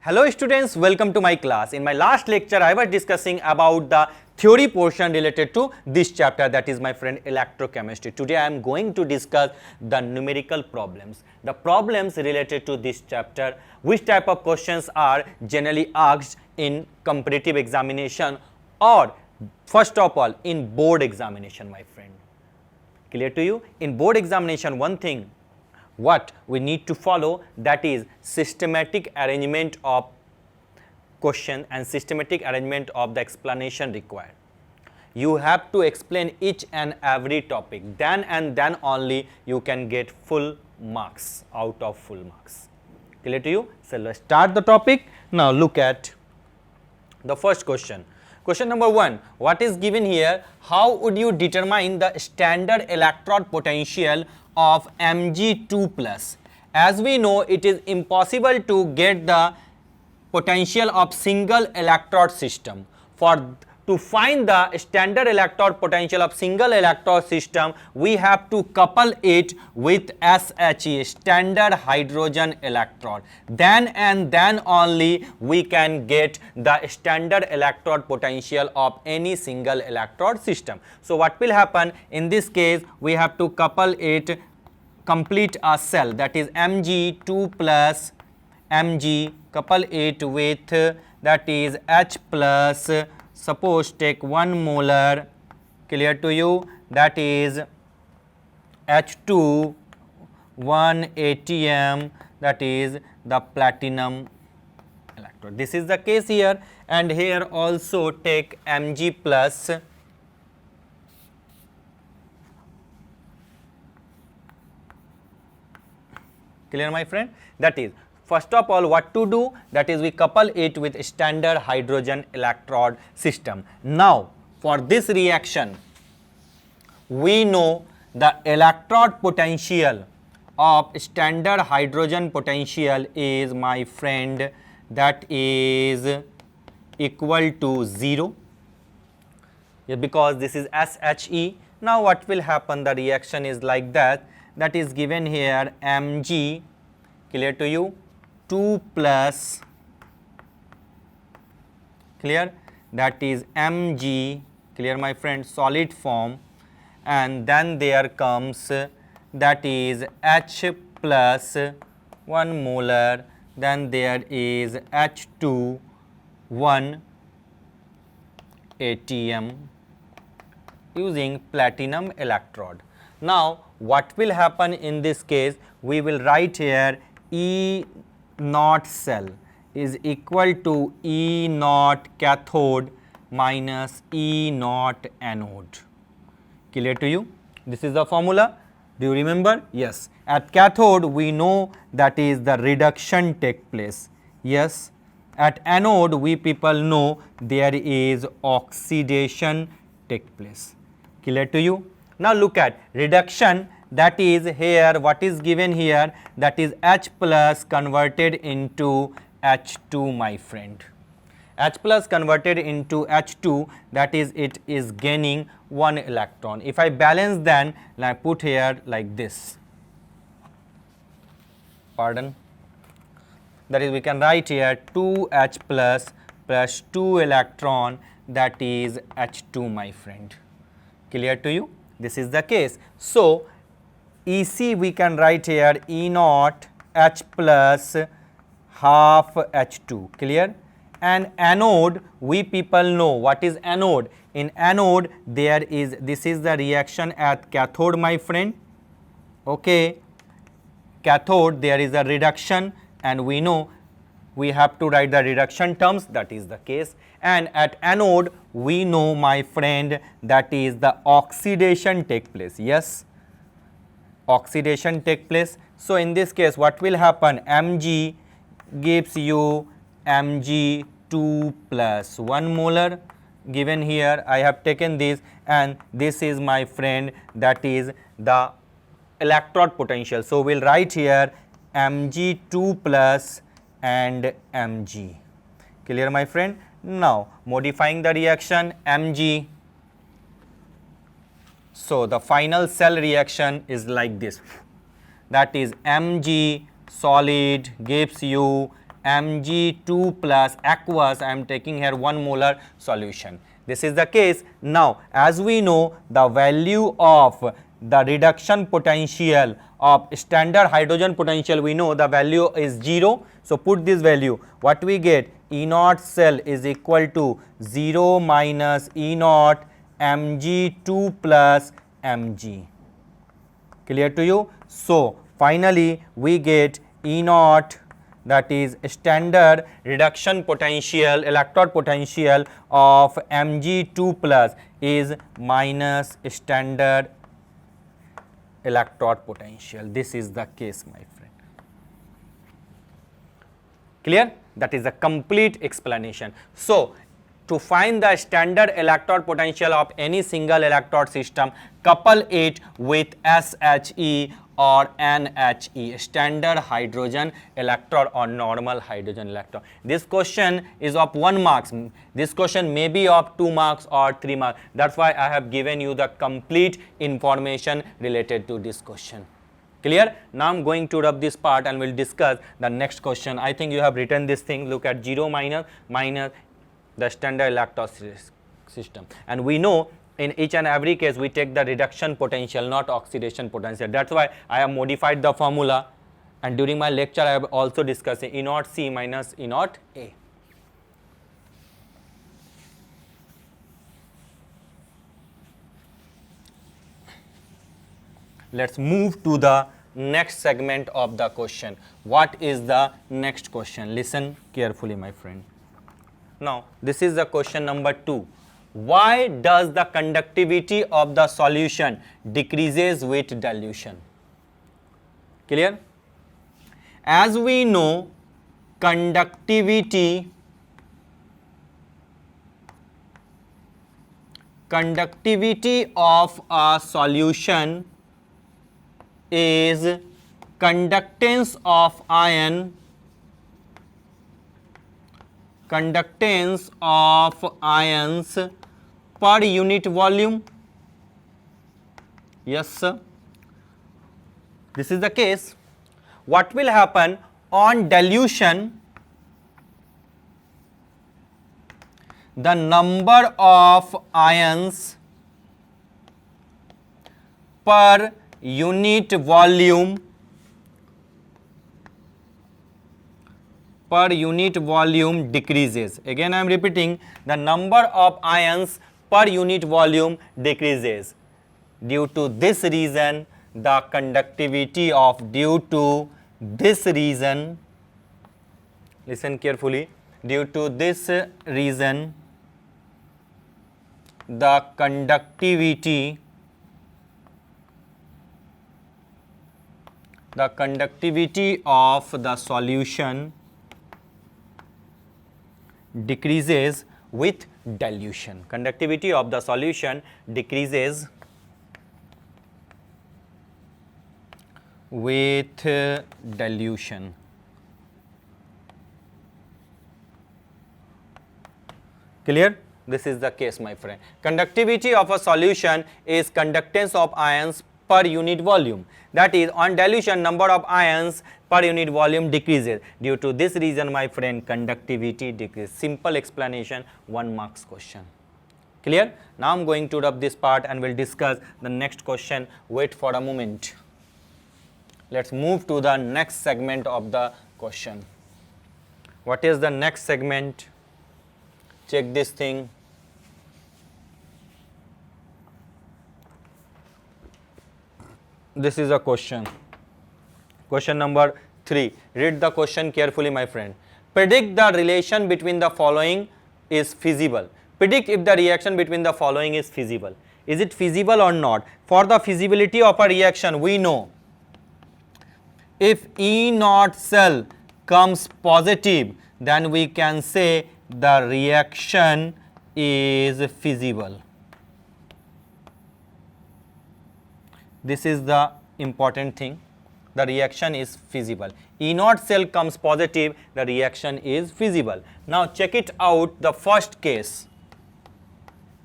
Hello students, welcome to my class. In my last lecture, I was discussing about the theory portion related to this chapter, that is my friend electrochemistry. Today I am going to discuss the numerical problems. The problems related to this chapter, which type of questions are generally asked in competitive examination or first of all in board examination, my friend. Clear to you? In board examination, one thing what we need to follow, that is systematic arrangement of question and systematic arrangement of the explanation required. You have to explain each and every topic, then and then only you can get full marks out of full marks. Clear to you? So let's start the topic. Now look at the first question. Question number 1, what is given here? How would you determine the standard electrode potential of Mg2 plus? As we know, it is impossible to get the potential of single electrode system. To find the standard electrode potential of single electrode system, we have to couple it with SHE, standard hydrogen electrode. Then and then only we can get the standard electrode potential of any single electrode system. So what will happen in this case? We have to couple it, complete a cell, that is Mg2 plus Mg, couple it with that is H plus, suppose take 1 molar, clear to you, that is H2 1 ATM, that is the platinum electrode. This is the case here, and here also take Mg plus, clear my friend? That is, first of all, what to do, that is we couple it with standard hydrogen electrode system. Now for this reaction, we know the electrode potential of standard hydrogen potential is, my friend, that is equal to 0, because this is SHE. Now what will happen? The reaction is like that, that is given here Mg, clear to you, 2 plus, clear, that is Mg, clear my friend, solid form, and then there comes that is H plus 1 molar, then there is H2 1 ATM using platinum electrode. Now what will happen in this case? We will write here E naught cell is equal to E naught cathode minus E naught anode. Clear to you? This is the formula. Do you remember? Yes. At cathode we know that is the reduction take place. Yes. At anode we people know there is oxidation take place. Clear to you? Now look at reduction, that is here what is given here, that is H plus converted into H2, my friend. H plus converted into H2, that is it is gaining 1 electron. If I balance, then I put here like this, pardon, that is we can write here 2H plus 2 electron, that is H2, my friend. Clear to you? This is the case. So EC we can write here E naught H plus half H2, clear. And anode, we people know what is anode. In anode there is, this is the reaction at cathode, my friend. Okay, cathode there is a reduction, and we know we have to write the reduction terms, that is the case. And at anode we know, my friend, that is the oxidation take place. Yes, oxidation take place. So in this case what will happen? Mg gives you Mg2 plus 1 molar, given here I have taken this, and this is, my friend, that is the electrode potential. So we'll write here Mg2 plus and Mg. Clear, my friend? Now modifying the reaction, Mg, so the final cell reaction is like this, that is Mg solid gives you Mg2 plus aqueous, I am taking here 1 molar solution. This is the case. Now, as we know, the value of the reduction potential of standard hydrogen potential, we know the value is 0. So, put this value, what we get, E naught cell is equal to 0 minus E naught Mg2 plus Mg. Clear to you? So, finally, we get E naught, that is standard reduction potential, electrode potential of Mg2 plus is minus standard electrode potential. This is the case, my friend. Clear? That is a complete explanation. So, to find the standard electrode potential of any single electrode system, couple it with SHE or NHE, standard hydrogen electrode or normal hydrogen electrode. This question is of 1 marks. This question may be of 2 marks or 3 marks. That's why I have given you the complete information related to this question. Clear? Now I'm going to rub this part and we'll discuss the next question. I think you have written this thing. Look at 0 minus the standard electrode system. And we know in each and every case we take the reduction potential, not oxidation potential. That's why I have modified the formula, and during my lecture I have also discussed E naught C minus E naught A. Let's move to the next segment of the question. What is the next question? Listen carefully, my friend. Now, this is the question number 2. Why does the conductivity of the solution decreases with dilution? Clear? As we know, conductivity of a solution is conductance of ions per unit volume. Yes, sir. This is the case. What will happen on dilution? The number of ions per unit volume decreases. Again I am repeating, the number of ions per unit volume decreases. Due to this reason, the conductivity of listen carefully, due to this reason, the conductivity of the solution decreases with dilution. Conductivity of the solution decreases with dilution. Clear? This is the case, my friend. Conductivity of a solution is conductance of ions per unit volume. That is, on dilution, number of ions per unit volume decreases. Due to this reason, my friend, conductivity decreases. Simple explanation, 1 marks question. Clear? Now I am going to rub this part and we'll discuss the next question. Wait for a moment. Let's move to the next segment of the question. What is the next segment? Check this thing. This is a question. Question number 3. Read the question carefully, my friend. Predict the relation between the following is feasible. Predict if the reaction between the following is feasible. Is it feasible or not? For the feasibility of a reaction, we know if E naught cell comes positive, then we can say the reaction is feasible. This is the important thing. The reaction is feasible. E naught cell comes positive, the reaction is feasible. Now check it out. The first case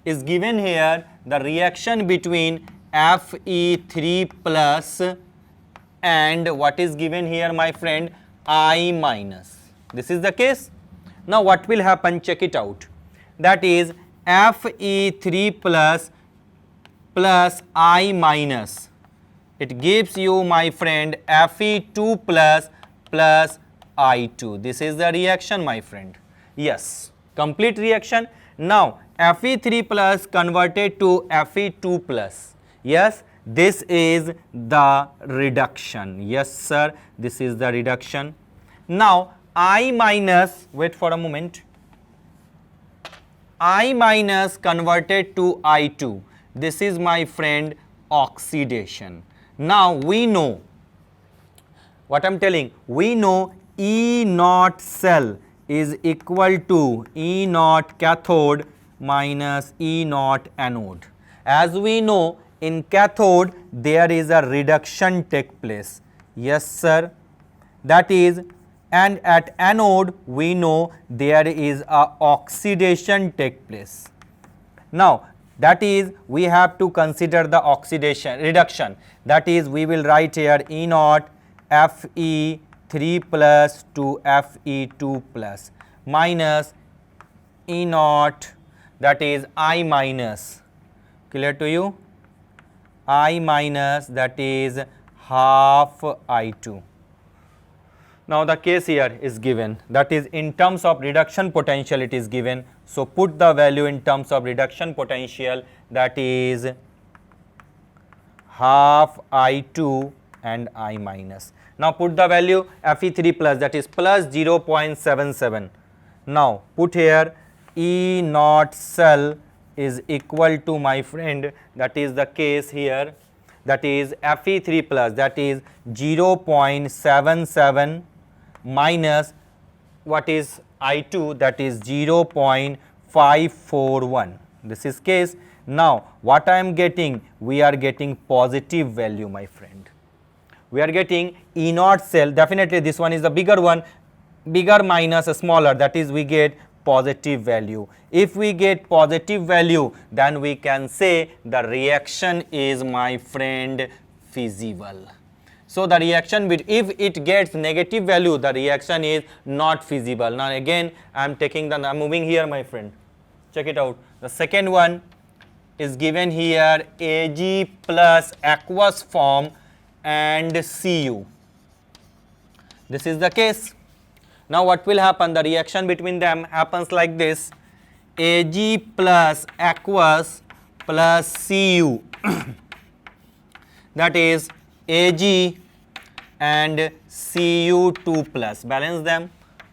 is given here, the reaction between Fe3 plus and what is given here, my friend, I minus. This is the case. Now what will happen? Check it out. That is Fe3 plus I minus. It gives you, my friend, Fe2 plus I2. This is the reaction, my friend. Yes, complete reaction. Now Fe3 plus converted to Fe2 plus. Yes, this is the reduction. Yes, sir, this is the reduction. Now I minus, wait for a moment, I minus converted to I2. This is, my friend, oxidation. Now we know what I am telling. We know E naught cell is equal to E naught cathode minus E naught anode. As we know, in cathode there is a reduction take place. Yes, sir. That is, and at anode we know there is a oxidation take place. Now that is, we have to consider the oxidation reduction. That is, we will write here E naught Fe3 plus to Fe2 plus minus E naught, that is I minus. Clear to you? I minus, that is half I2. Now the case here is given, that is in terms of reduction potential it is given. So put the value in terms of reduction potential, that is half I2 and I minus. Now put the value Fe3 plus, that is plus 0.77. Now put here E naught cell is equal to, my friend, that is the case here, that is Fe3 plus, that is 0.77 minus what is I2, that is 0.541. This is case. Now what I am getting? We are getting positive value, my friend. We are getting E naught cell, definitely this one is the bigger one, bigger minus a smaller, that is we get positive value. If we get positive value, then we can say the reaction is, my friend, feasible. So the reaction, if it gets negative value, the reaction is not feasible. Now again I am taking the, I am moving here, my friend. Check it out. The second one is given here, Ag plus aqueous form and Cu. This is the case. Now what will happen? The reaction between them happens like this: Ag plus aqueous plus Cu. That is Ag and Cu2 plus. Balance them.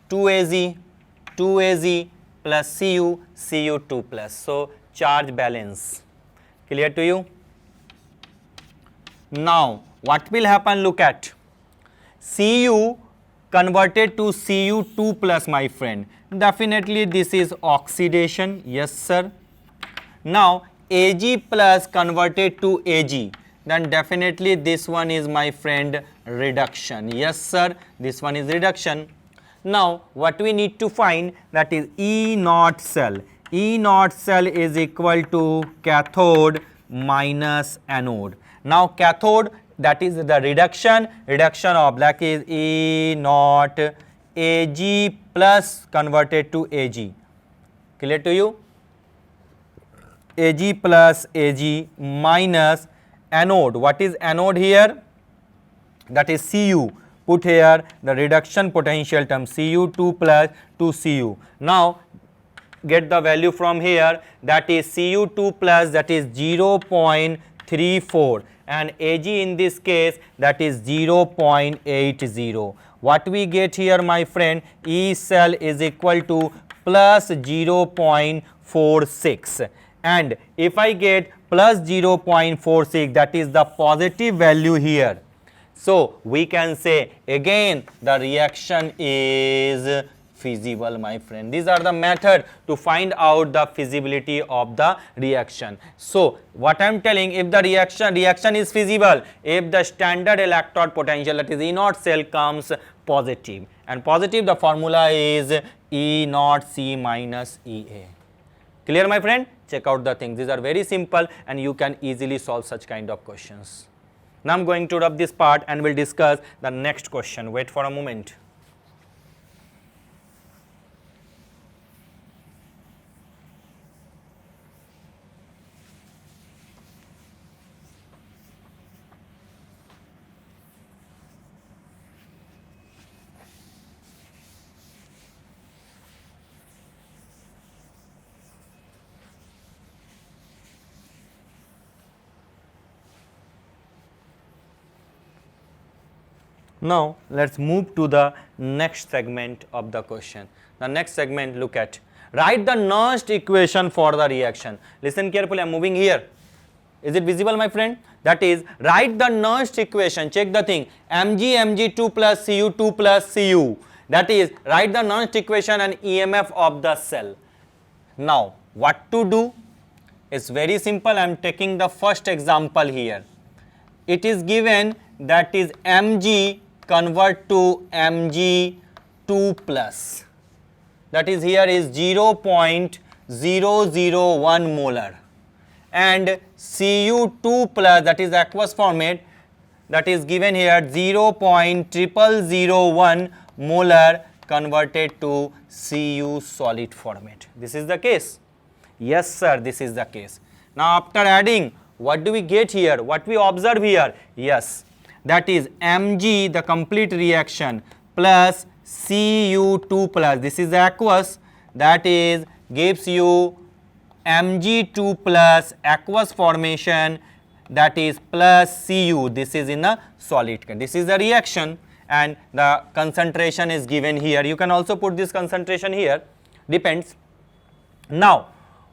2Ag plus Cu2 plus. So charge balance. Clear to you? Now what will happen? Look at Cu converted to Cu2 plus, my friend. Definitely this is oxidation. Yes, sir. Now Ag plus converted to Ag, then definitely this one is, my friend, reduction. Yes, sir, this one is reduction. Now what we need to find, that is E naught cell. E naught cell is equal to cathode minus anode. Now cathode, that is the reduction of black is E naught Ag plus converted to Ag. Clear to you? Ag plus Ag minus anode. What is anode here? That is Cu. Put here the reduction potential term, Cu2 plus to Cu. Now get the value from here, that is Cu2 plus, that is 0.34, and Ag in this case, that is 0.80. What we get here, my friend? E cell is equal to plus 0.46, and if I get plus 0.46, that is the positive value here. So we can say again the reaction is feasible, my friend. These are the method to find out the feasibility of the reaction. So what I am telling, if the reaction is feasible, if the standard electrode potential, that is E naught cell, comes positive, and positive, the formula is E naught C minus Ea. Clear, my friend? Check out the things. These are very simple and you can easily solve such kind of questions. Now I am going to wrap this part and we will discuss the next question. Wait for a moment. Now let's move to the next segment of the question. The next segment, look at, write the Nernst equation for the reaction. Listen carefully, I am moving here. Is it visible, my friend? That is, write the Nernst equation. Check the thing, Mg2 plus Cu2 plus Cu. That is, write the Nernst equation and EMF of the cell. Now what to do? It's very simple. I am taking the first example here. It is given that is Mg convert to Mg2 plus. That is, here is 0.001 molar, and Cu2 plus, that is aqueous format, that is given here 0.0001 molar converted to Cu solid format. This is the case. Yes sir, this is the case. Now after adding, what do we get here? What we observe here? Yes, that is Mg, the complete reaction, plus Cu2 plus, this is aqueous, that is gives you Mg2 plus aqueous formation, that is plus Cu, this is in a solid. This is the reaction and the concentration is given here. You can also put this concentration here, depends. Now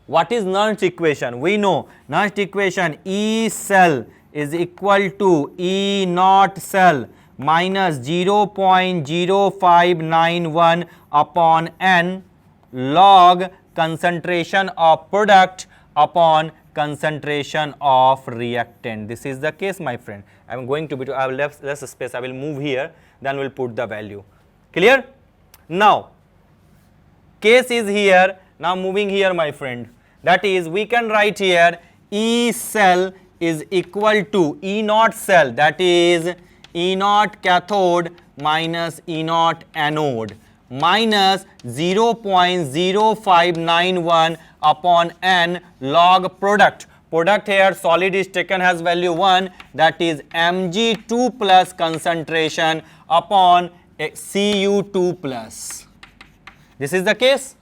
what is Nernst equation? We know Nernst equation, E cell is equal to E naught cell minus 0.0591 upon N log concentration of product upon concentration of reactant. This is the case, my friend. I am going to be, I have left less space, I will move here, then we will put the value. Clear? Now case is here, now moving here, my friend. That is, we can write here E cell is equal to E naught cell, that is E naught cathode minus E naught anode, minus 0.0591 upon N log product. Product here solid is taken as value 1, that is Mg2 plus concentration upon Cu2 plus. This is the case?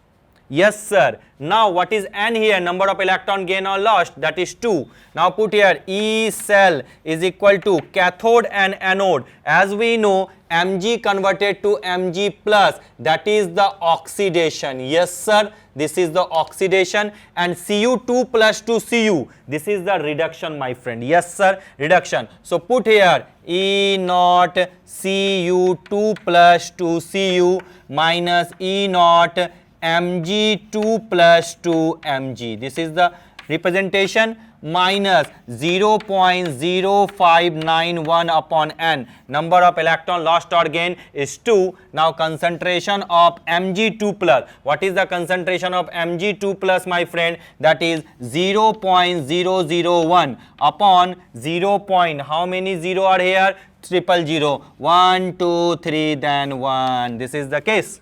Yes sir. Now what is N here? Number of electron gain or lost, that is 2. Now put here E cell is equal to cathode and anode. As we know, Mg converted to Mg plus, that is the oxidation. Yes sir, this is the oxidation, and Cu2 plus to Cu, this is the reduction, my friend. Yes sir, reduction. So put here E naught Cu2 plus to Cu minus E naught Mg2 plus to Mg. This is the representation, minus 0.0591 upon N. Number of electron lost or gain is 2. Now concentration of Mg2 plus. What is the concentration of Mg2 plus, my friend? That is 0.001 upon 0. How many 0 are here? 000. 1, 2, 3, then 1. This is the case.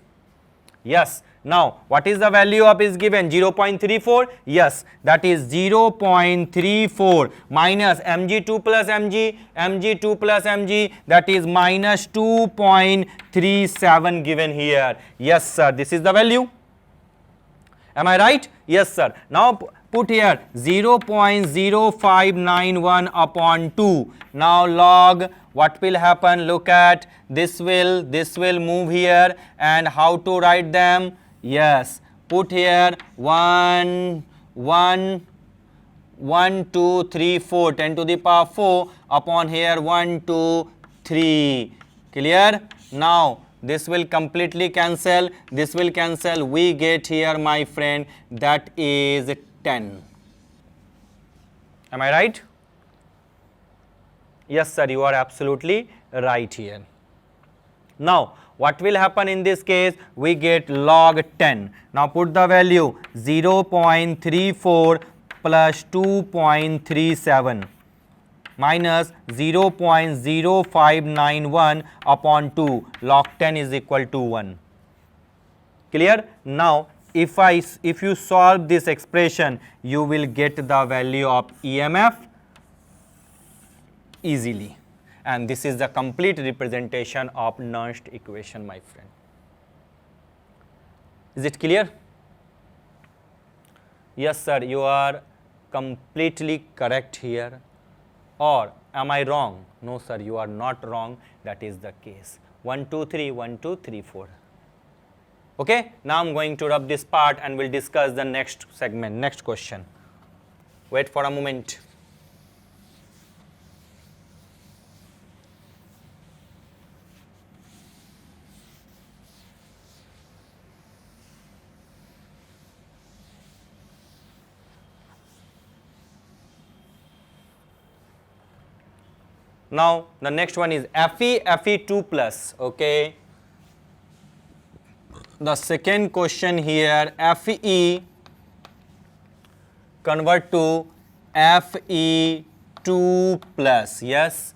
Yes. Now what is the value of is given? 0.34. Yes, that is 0.34 minus Mg2 plus Mg, Mg2 plus Mg, that is minus 2.37 given here. Yes sir, this is the value. Am I right? Yes sir. Now put here 0.0591 upon 2. Now log, what will happen? Look at this will move here, and how to write them? Yes, put here 1, 2, 3, 4, 10 to the power 4 upon here 1, 2, 3. Clear? Now this will completely cancel, this will cancel. We get here, my friend, that is 10. Am I right? Yes sir, you are absolutely right here. Now what will happen in this case? We get log 10. Now put the value 0.34 plus 2.37 minus 0.0591 upon 2. Log 10 is equal to 1. Clear? Now if you solve this expression, you will get the value of EMF easily. And this is the complete representation of Nernst equation, my friend. Is it clear? Yes sir, you are completely correct here. Or Am I wrong? No, sir, you are not wrong. That is the case. 1, 2, 3, 1, 2, 3, 4. Okay, now I'm going to rub this part and we'll discuss the next segment, next question. Wait for a moment. Now the next one is Fe2 plus. Okay, the second question here, Fe convert to Fe2 plus. Yes,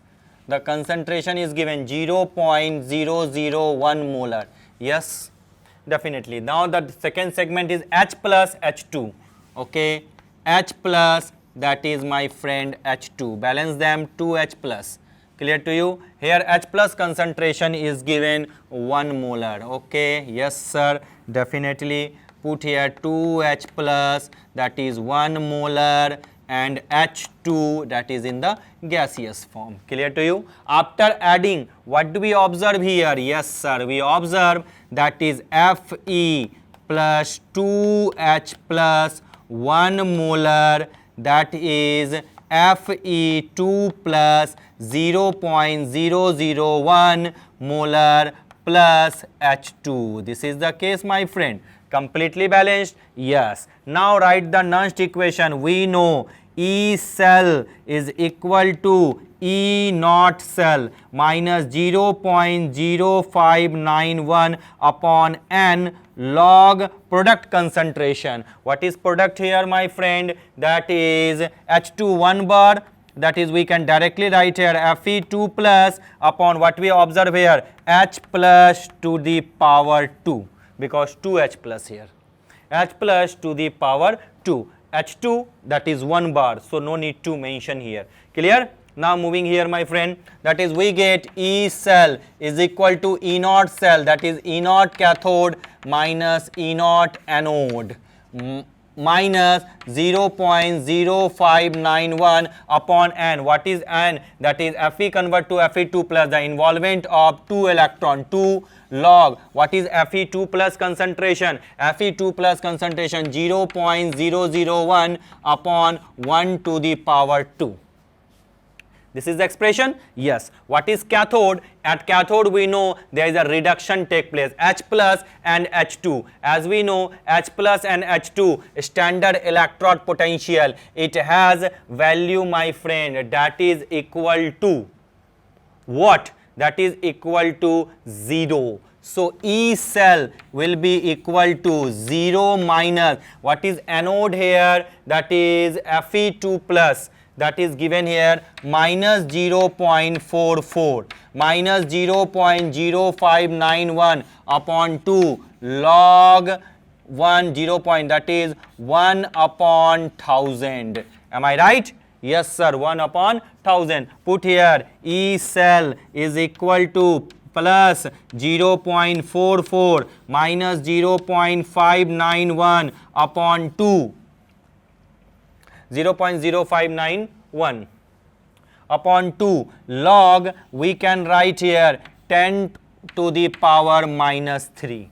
the concentration is given 0.001 molar. Yes, definitely. Now the second segment is H plus H2. Okay, H plus, that is my friend H2. Balance them, 2H plus. Clear to you? Here H plus concentration is given 1 molar. Okay, yes sir, definitely. Put here 2H plus, that is 1 molar, and H2, that is in the gaseous form. Clear to you? After adding, what do we observe here? Yes sir, we observe that is Fe plus 2H plus 1 molar, that is Fe2 plus 0.001 molar plus H2. This is the case, my friend. Completely balanced? Yes. Now write the Nernst equation. We know E cell is equal to E naught cell minus 0.0591 upon N log product concentration. What is product here, my friend? That is H2 1 bar. That is, we can directly write here Fe2 plus upon what we observe here, H plus to the power 2, because 2H plus here, H plus to the power 2. H2, that is 1 bar, so no need to mention here. Clear? Now moving here, my friend, that is we get E cell is equal to E naught cell, that is E naught cathode minus E naught anode, minus 0.0591 upon N. What is N? That is Fe convert to Fe2 plus, the involvement of 2 electron, 2 log. What is Fe2 plus concentration? Fe2 plus concentration 0.001 upon 1 to the power 2. This is the expression? Yes. What is cathode? At cathode we know there is a reduction take place, H plus and H2. As we know, H plus and H2 standard electrode potential, it has value, my friend, that is equal to what? That is equal to 0. So E cell will be equal to 0 minus, what is anode here? That is Fe2 plus, that is given here minus 0.44 minus 0.0591 upon 2 log 1 0 point, that is 1 upon 1000. Am I right? Yes sir, 1 upon 1000. Put here E cell is equal to plus 0.44 minus 0.591 upon 2, 0.0591 upon 2 log, we can write here 10 to the power minus 3.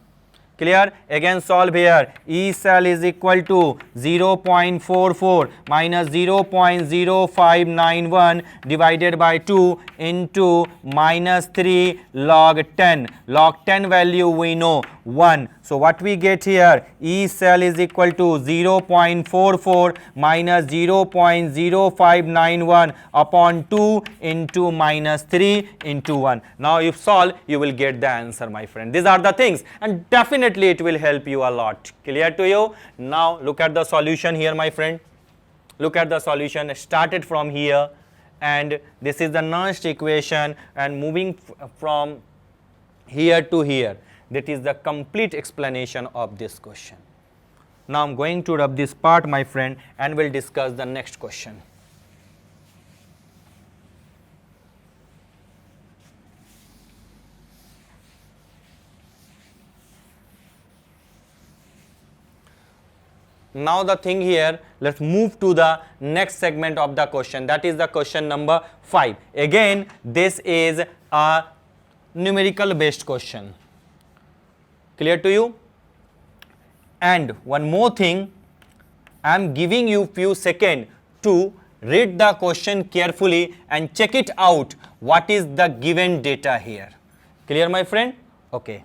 Clear? Again solve here. E cell is equal to 0.44 minus 0.0591 divided by 2 into minus 3 log 10. Log 10 value we know 1. So what we get here? E cell is equal to 0.44 minus 0.0591 upon 2 into minus 3 into 1. Now if solve, you will get the answer, my friend. These are the things, and definitely it will help you a lot. Clear to you? Now look at the solution here, my friend. Look at the solution. Started from here, and this is the Nernst equation, and moving from here to here. That is the complete explanation of this question. Now I'm going to rub this part, my friend, and we'll discuss the next question. Now the thing here, let's move to the next segment of the question, that is the question number 5. Again, this is a numerical based question. Clear to you? And one more thing, I am giving you few seconds to read the question carefully and check it out what is the given data here. Clear, my friend? Okay.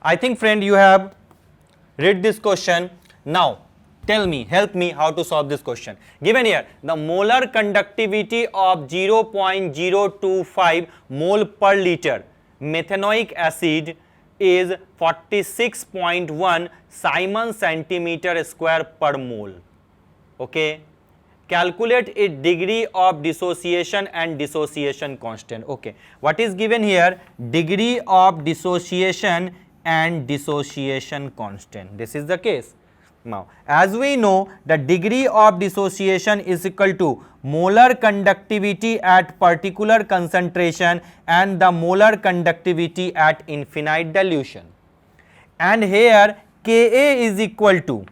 I think, friend, you have read this question. Now tell me, help me how to solve this question. Given here, the molar conductivity of 0.025 mole per liter methanoic acid is 46.1 Simon centimeter square per mole. Okay. Calculate its degree of dissociation and dissociation constant. Okay. What is given here? Degree of dissociation and dissociation constant. This is the case. Now, as we know, the degree of dissociation is equal to molar conductivity at particular concentration and the molar conductivity at infinite dilution. And here Ka is equal to,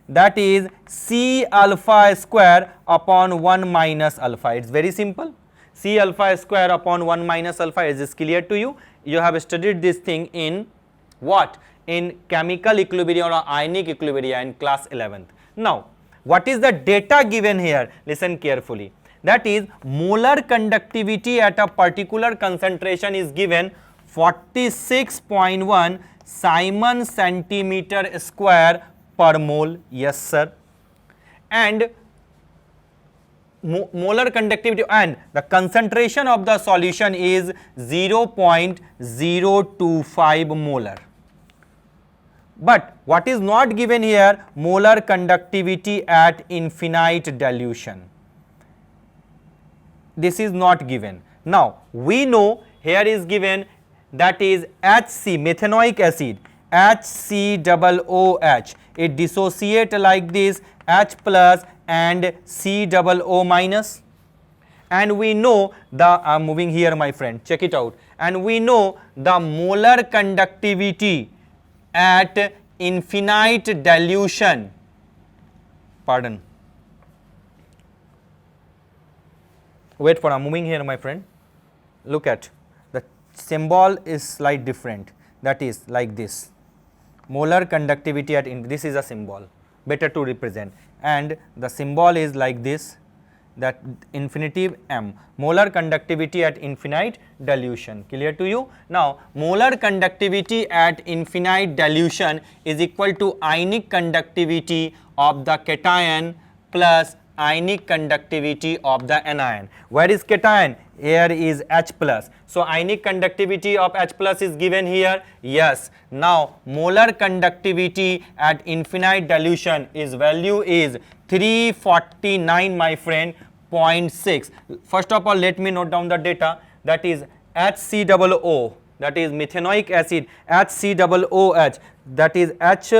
that is C alpha square upon 1 minus alpha. It is very simple. C alpha square upon 1 minus alpha. Is this clear to you? You have studied this thing in what? In chemical equilibrium or ionic equilibrium in class 11th. Now, what is the data given here? Listen carefully. That is, molar conductivity at a particular concentration is given 46.1 Simon centimeter square per mole. Yes, sir. And molar conductivity and the concentration of the solution is 0.025 molar. But what is not given here? Molar conductivity at infinite dilution. This is not given. Now, we know here is given, that is HC, methanoic acid, HCOOH. It dissociate like this, H plus and COO minus. And we know the, I am moving here, my friend, check it out. And we know the molar conductivity at infinite dilution, pardon, wait for, I am moving here, my friend. Look at, the symbol is slightly different, that is like this, molar conductivity at, this is a symbol, better to represent, and the symbol is like this, that infinitive M, molar conductivity at infinite dilution. Clear to you? Now, molar conductivity at infinite dilution is equal to ionic conductivity of the cation plus ionic conductivity of the anion. Where is cation? Here is H plus. So, ionic conductivity of H plus is given here. Yes. Now, molar conductivity at infinite dilution is value is 349, my friend, 0.6. First of all, let me note down the data, that is HCOO, that is methanoic acid, HCOOH, that is H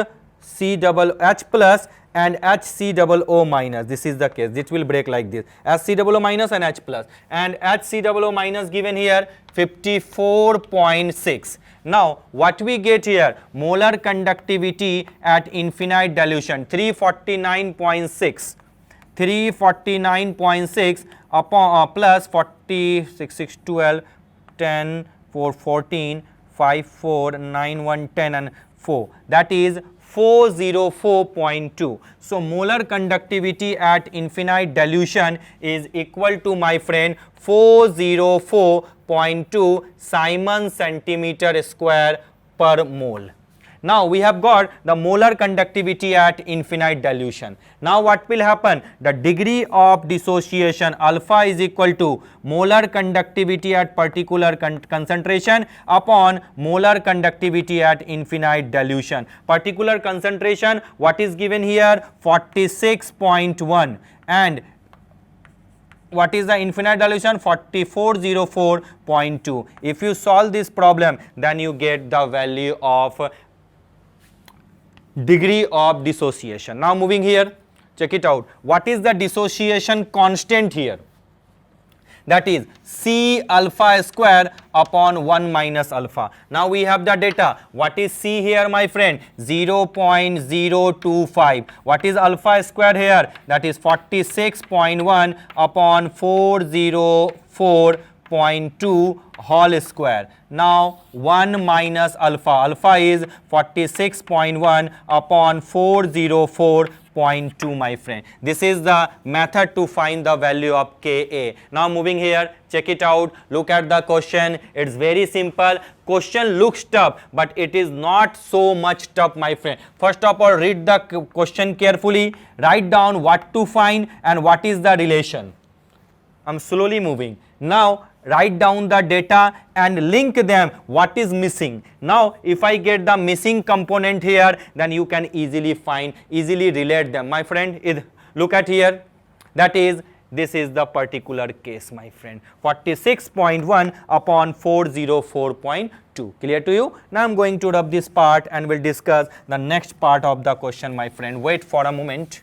plus and HCOO minus. This is the case, it will break like this, HCOO minus and H plus, and HCOO minus given here 54.6. Now, what we get here? Molar conductivity at infinite dilution 349.6. 349.6 upon plus 46, 6, 12, 10, 4, 14, 5, 4, 9, 1, 10 and 4, that is 404.2. So, molar conductivity at infinite dilution is equal to, my friend, 404.2 Simon centimeter square per mole. Now, we have got the molar conductivity at infinite dilution. Now, what will happen? The degree of dissociation alpha is equal to molar conductivity at particular concentration upon molar conductivity at infinite dilution. Particular concentration, what is given here? 46.1, and what is the infinite dilution? 4404.2. If you solve this problem, then you get the value of degree of dissociation. Now, moving here, check it out. What is the dissociation constant here? that is C alpha square upon 1 minus alpha. Now we have the data. What is C here, my friend? 0.025. What is alpha square here? That is 46.1 upon 404.2 whole square. Now 1 minus alpha. Alpha is 46.1 upon 404.2, my friend. This is the method to find the value of Ka. Now moving here, check it out. Look at the question. It's very simple. Question looks tough, but it is not so much tough, my friend. First of all, read the question carefully. Write down what to find and what is the relation. I'm slowly moving. Now write down the data and link them what is missing. Now if I get the missing component here, then you can easily find, easily relate them. My friend, look at here. That is, this is the particular case, my friend. 46.1 upon 404.2. Clear to you? Now I'm going to rub this part and we'll discuss the next part of the question, my friend. Wait for a moment.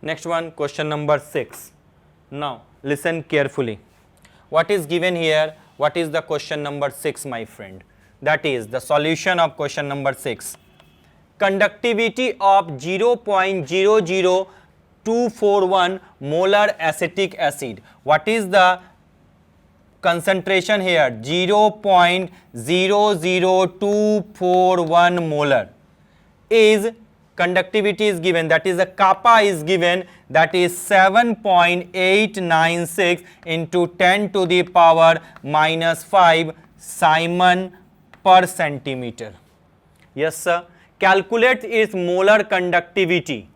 Next one, question number 6. Now listen carefully. What is given here? What is the question number 6, my friend? That is the solution of question number 6. Conductivity of 0.00241 molar acetic acid. What is the concentration here? 0.00241 molar is conductivity is given, that is the kappa is given, that is 7.896 into 10 to the power minus 5 Simon per centimeter. Yes sir. Calculate its molar conductivity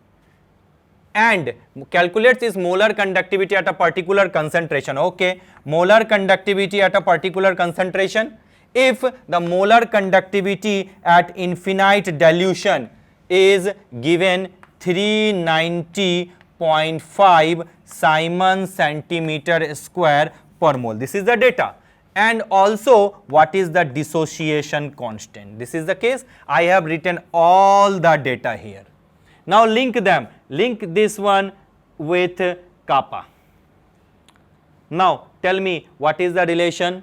and calculates its molar conductivity at a particular concentration. Okay, molar conductivity at a particular concentration. If the molar conductivity at infinite dilution is given 390.5 Simon centimeter square per mole. This is the data. And also what is the dissociation constant. This is the case. I have written all the data here. Now link them. Link this one with kappa. Now tell me what is the relation.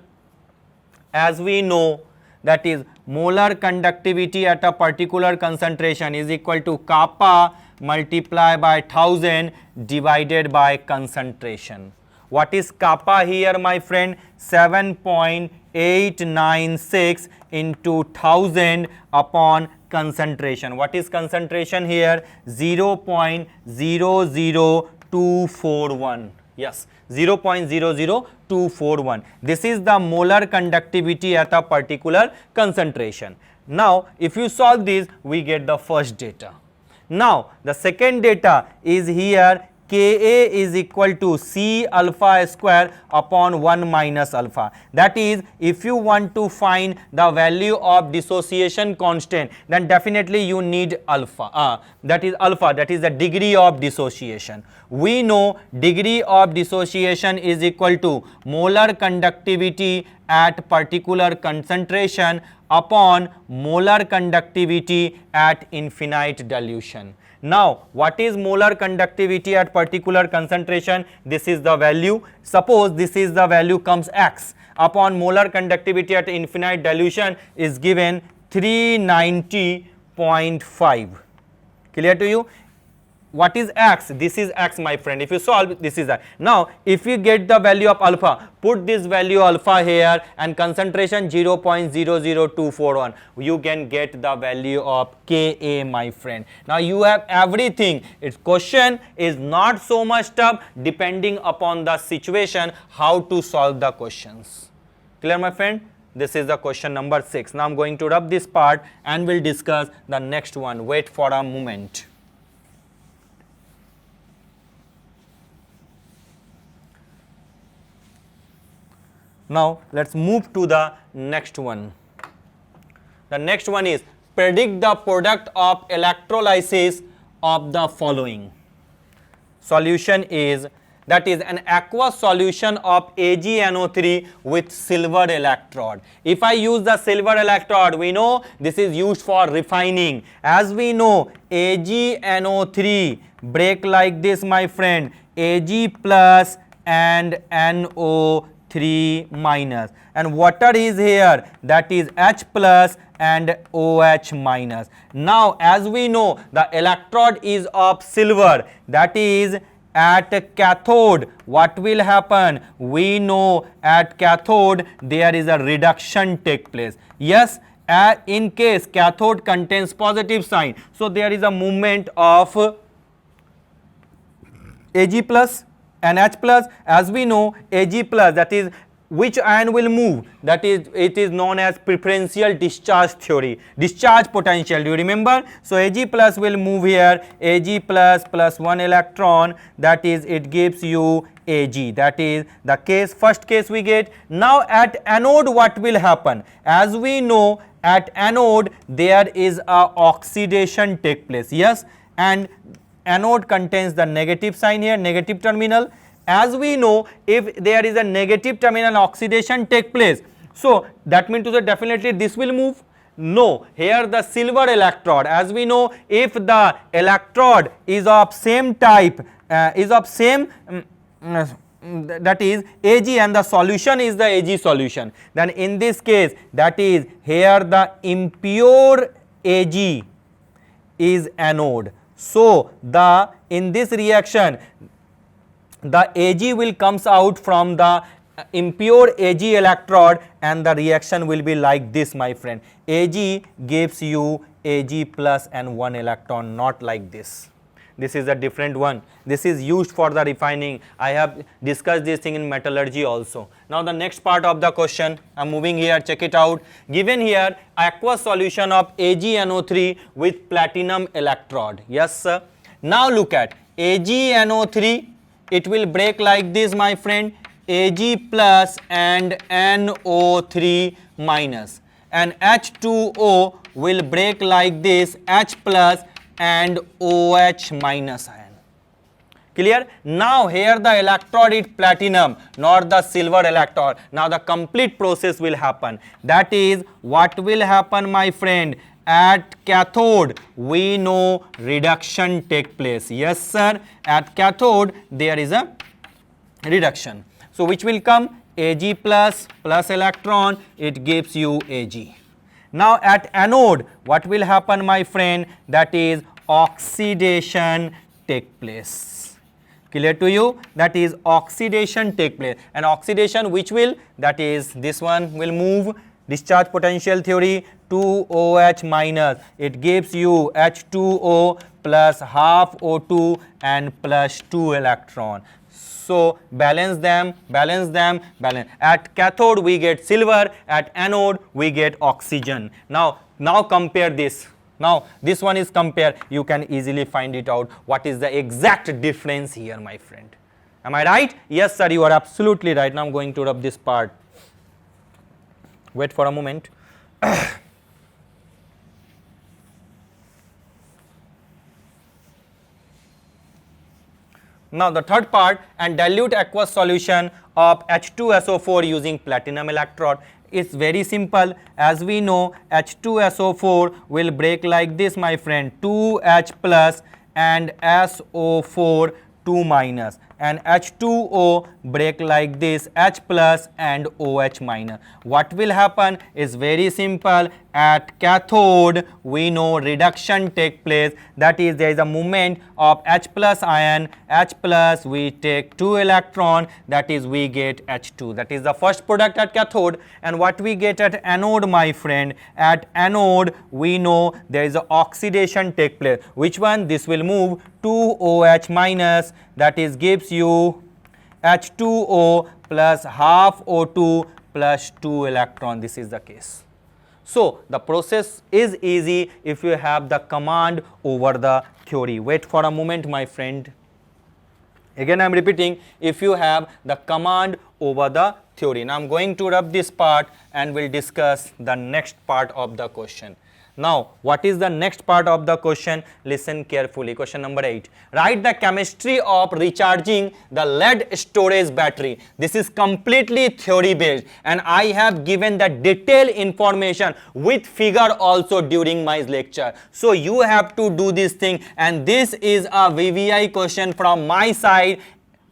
As we know, that is molar conductivity at a particular concentration is equal to kappa multiplied by 1000 divided by concentration. What is kappa here, my friend? 7.896 into 1000 upon concentration. What is concentration here? 0.00241. Yes, 0.00241. This is the molar conductivity at a particular concentration. Now, if you solve this, we get the first data. Now, the second data is here. Ka is equal to C alpha square upon 1 minus alpha. That is, if you want to find the value of dissociation constant, then definitely you need alpha. That is alpha, that is the degree of dissociation. We know degree of dissociation is equal to molar conductivity at particular concentration upon molar conductivity at infinite dilution. Now, what is molar conductivity at particular concentration? This is the value. Suppose this is the value comes X upon molar conductivity at infinite dilution is given 390.5. Clear to you? What is X? This is X, my friend. If you solve, this is X. Now, if you get the value of alpha, put this value alpha here and concentration 0.00241. You can get the value of Ka, my friend. Now, you have everything. Its question is not so much tough, depending upon the situation, how to solve the questions. Clear, my friend? This is the question number 6. Now, I am going to rub this part and we'll discuss the next one. Wait for a moment. Now, let us move to the next one. The next one is predict the product of electrolysis of the following. Solution is, that is an aqueous solution of AgNO3 with silver electrode. If I use the silver electrode, we know this is used for refining. As we know, AgNO3 break like this, my friend, Ag plus and NO3 minus, and water is here, that is H plus and OH minus. Now as we know, the electrode is of silver, that is at cathode what will happen? We know at cathode there is a reduction take place. Yes, in case cathode contains positive sign, so there is a movement of Ag plus and H plus. As we know, Ag plus, that is which ion will move, that is it is known as preferential discharge theory, discharge potential, do you remember? So Ag plus will move here, Ag plus plus 1 electron, that is it gives you Ag, that is the case, first case we get. Now at anode what will happen? As we know, at anode there is a oxidation take place, yes, and anode contains the negative sign here, negative terminal. As we know, if there is a negative terminal, oxidation take place, so that means to say definitely this will move. No, here the silver electrode, as we know, if the electrode is of same type, is of same that is Ag, and the solution is the Ag solution, then in this case, that is here the impure Ag is anode. So the in this reaction, the Ag will comes out from the impure Ag electrode, and the reaction will be like this, my friend. Ag gives you Ag plus and 1 electron, not like this. This is a different one. This is used for the refining. I have discussed this thing in metallurgy also. Now the next part of the question, I am moving here, check it out. Given here aqueous solution of AgNO3 with platinum electrode. Yes sir. Now look at AgNO3. It will break like this, my friend, Ag plus and NO3 minus, and H2O will break like this, H plus and OH minus ion. Clear? Now here the electrode is platinum, not the silver electrode. Now the complete process will happen. That is what will happen, my friend. At cathode we know reduction take place. Yes sir, at cathode there is a reduction. So which will come? Ag plus plus electron, it gives you Ag. Now at anode what will happen, my friend? That is oxidation take place. Clear to you? That is oxidation take place, and oxidation which will, that is this one will move, discharge potential theory, 2OH minus, it gives you H2O plus half O2 and plus 2 electron. So balance them, balance them, balance. At cathode we get silver, at anode we get oxygen. Now compare this. Now this one is compare, you can easily find it out what is the exact difference here, my friend. Am I right? Yes sir, you are absolutely right. Now I am going to rub this part. Wait for a moment. Now the third part, and dilute aqueous solution of H2SO4 using platinum electrode. It's very simple. As we know, H2SO4 will break like this, my friend, 2H plus and SO4 2 minus, and H2O break like this, H plus and OH minus. What will happen is very simple. At cathode we know reduction take place, that is there is a movement of H plus ion, H plus we take 2 electron, that is we get H2, that is the first product at cathode. And what we get at anode, my friend? At anode we know there is a oxidation take place. Which one? This will move 2OH minus, that is gives you H2O plus half O2 plus 2 electron. This is the case. So the process is easy if you have the command over the theory. Wait for a moment, my friend. Again I am repeating, if you have the command over the theory. Now I'm going to rub this part and we'll discuss the next part of the question. Now, what is the next part of the question? Listen carefully. Question number 8. Write the chemistry of recharging the lead storage battery. This is completely theory based and I have given the detailed information with figure also during my lecture. So you have to do this thing, and this is a VVI question from my side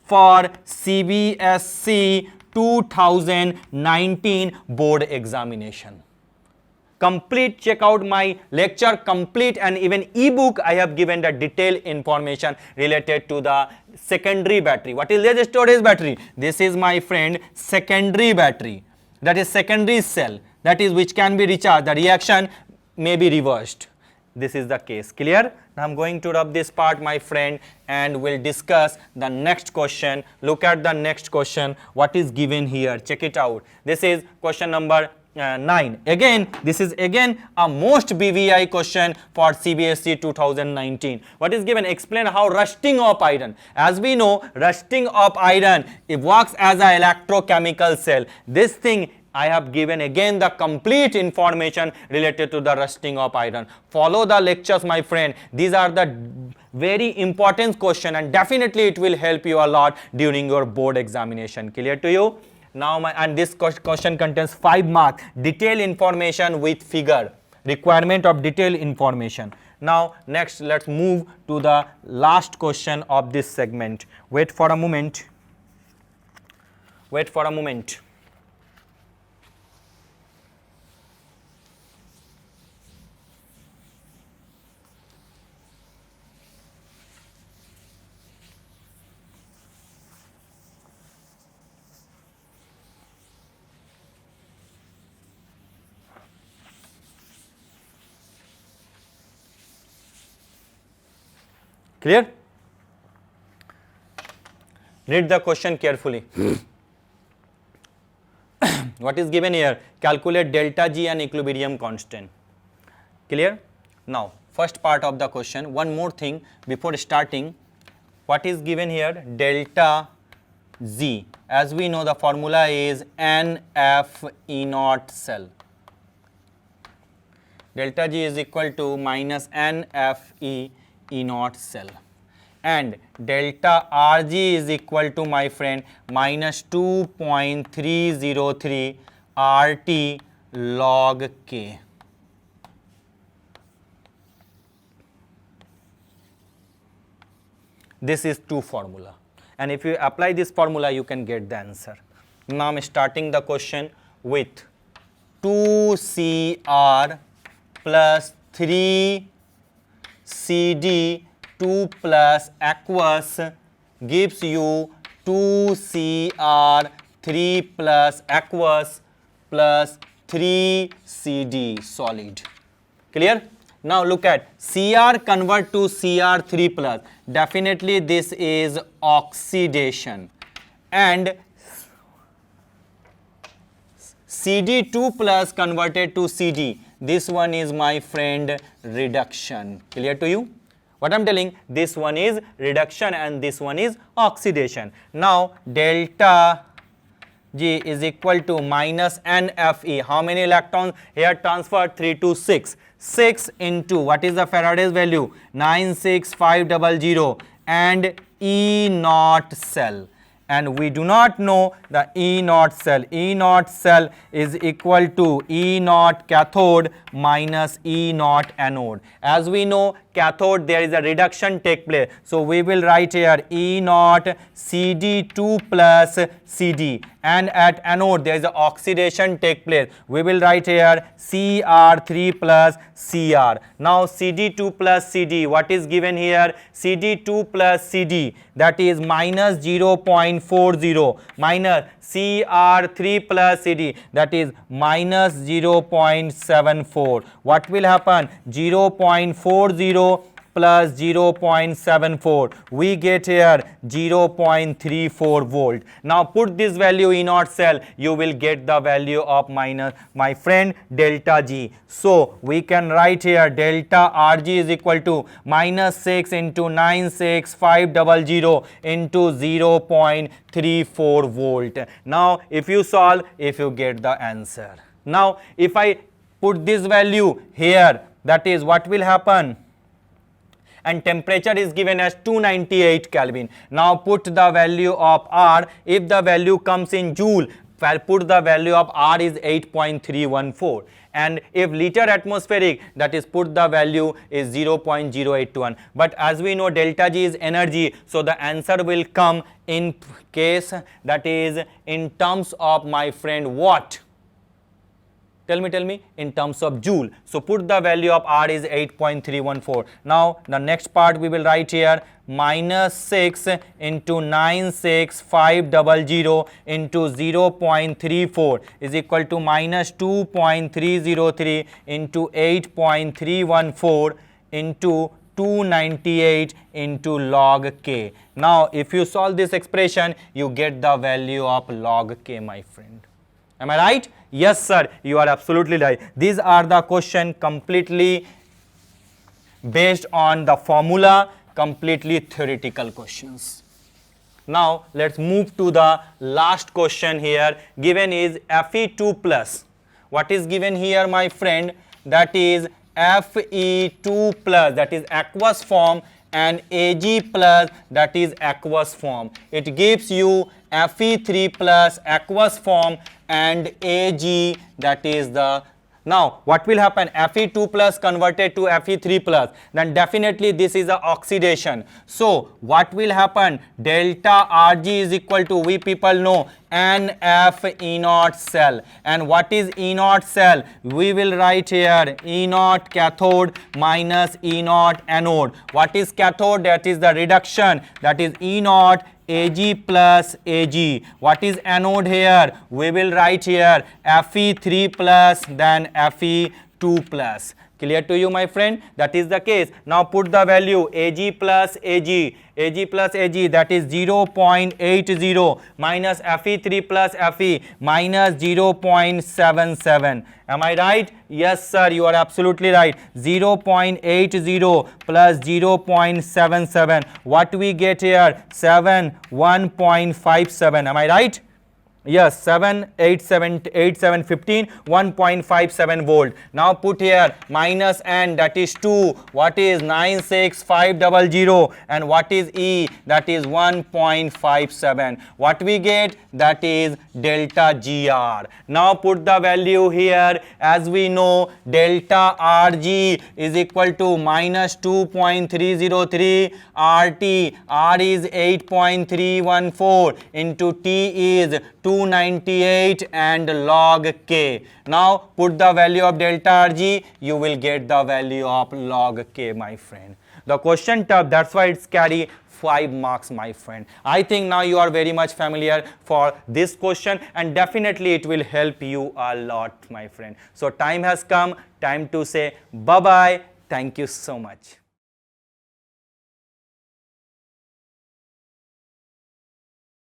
for CBSE 2019 board examination. Complete, check out my lecture complete, and even ebook I have given the detailed information related to the secondary battery. What is lead storage battery? This is, my friend, secondary battery, that is secondary cell, that is which can be recharged. The reaction may be reversed. This is the case. Clear? Now I'm going to rub this part, my friend, and we'll discuss the next question. Look at the next question. What is given here? Check it out. This is question number 9. Again, this is again a most BVI question for CBSE 2019. What is given? Explain how rusting of iron. As we know, rusting of iron, it works as an electrochemical cell. This thing I have given again the complete information related to the rusting of iron. Follow the lectures, my friend. These are the very important question and definitely it will help you a lot during your board examination. Clear to you? Now, and this question contains 5 marks, detailed information with figure, requirement of detailed information. Now, next let's move to the last question of this segment. Wait for a moment. Wait for a moment. Clear? Read the question carefully. What is given here? Calculate delta G and equilibrium constant. Clear? Now, first part of the question, one more thing before starting. What is given here? Delta Z. As we know, the formula is NFE0 cell. Delta G is equal to minus NFE E0 cell, and delta Rg is equal to, my friend, minus 2.303 RT log K. This is 2 formula, and if you apply this formula you can get the answer. Now I am starting the question with 2Cr plus 3 CD 2 plus aqueous gives you 2Cr 3 plus aqueous plus 3 CD solid. Clear? Now look at Cr convert to Cr3 plus. Definitely this is oxidation, and CD2 plus converted to CD. This one is, my friend, reduction. Clear to you? What I am telling, this one is reduction and this one is oxidation. Now delta G is equal to minus NFE. How many electrons here transferred? 3 to 6. 6 into, what is the Faraday's value? 96500, and E0 cell. And we do not know the E0 cell. E0 cell is equal to E0 cathode minus E0 anode. As we know, cathode there is a reduction take place. So we will write here E0 CD2 plus CD, and at anode there is a oxidation take place. We will write here Cr3 plus Cr. Now CD2 plus CD, what is given here? CD2 plus CD, that is minus 0.40 minus Cr3 plus CD, that is minus 0.74. What will happen? 0.40 plus 0.74. We get here 0.34 volt. Now put this value in our cell, you will get the value of minus, my friend, delta G. So we can write here delta RG is equal to minus 6 into 96500 into 0.34 volt. Now if you solve, if you get the answer. Now if I put this value here, that is what will happen, and temperature is given as 298 Kelvin. Now put the value of R, if the value comes in joule, put the value of R is 8.314, and if liter atmospheric, that is put the value is 0.0821. But as we know delta G is energy, so the answer will come in case, that is in terms of, my friend, what? Tell me, in terms of joule. So put the value of R is 8.314. Now the next part we will write here, minus 6 into 96500 into 0.34 is equal to minus 2.303 into 8.314 into 298 into log K. Now if you solve this expression, you get the value of log K, my friend. Am I right? Yes sir, you are absolutely right. These are the question completely based on the formula, completely theoretical questions. Now let's move to the last question here. Given is Fe2 plus. What is given here, my friend? That is Fe2 plus, that is aqueous form, and Ag plus, that is aqueous form. It gives you Fe3 plus aqueous form and Ag, that is the. Now what will happen? Fe2 plus converted to Fe3 plus, then definitely this is a oxidation. So what will happen? Delta Rg is equal to, we people know, NF E naught cell. And what is E naught cell? We will write here E naught cathode minus E naught anode. What is cathode? That is the reduction, that is E naught Ag plus Ag. What is anode here? We will write here Fe3 plus, then Fe2 plus. Clear to you, my friend? That is the case. Now put the value Ag plus Ag, Ag plus Ag, that is 0.80 minus Fe3 plus Fe minus 0.77. Am I right? Yes sir, you are absolutely right. 0.80 plus 0.77. What we get here? 1.57. Am I right? Yes, 78715, 1.57 volt. Now put here minus N, that is 2. What is 96500, and what is E? That is 1.57. What we get? That is delta GR. Now put the value here. As we know, delta RG is equal to minus 2.303 RT. R is 8.314 into T is 298 and log K. Now put the value of delta Rg, you will get the value of log K, my friend. The question tough, that's why it's carry 5 marks, my friend. I think now you are very much familiar for this question, and definitely it will help you a lot, my friend. So time has come, time to say bye-bye. Thank you so much.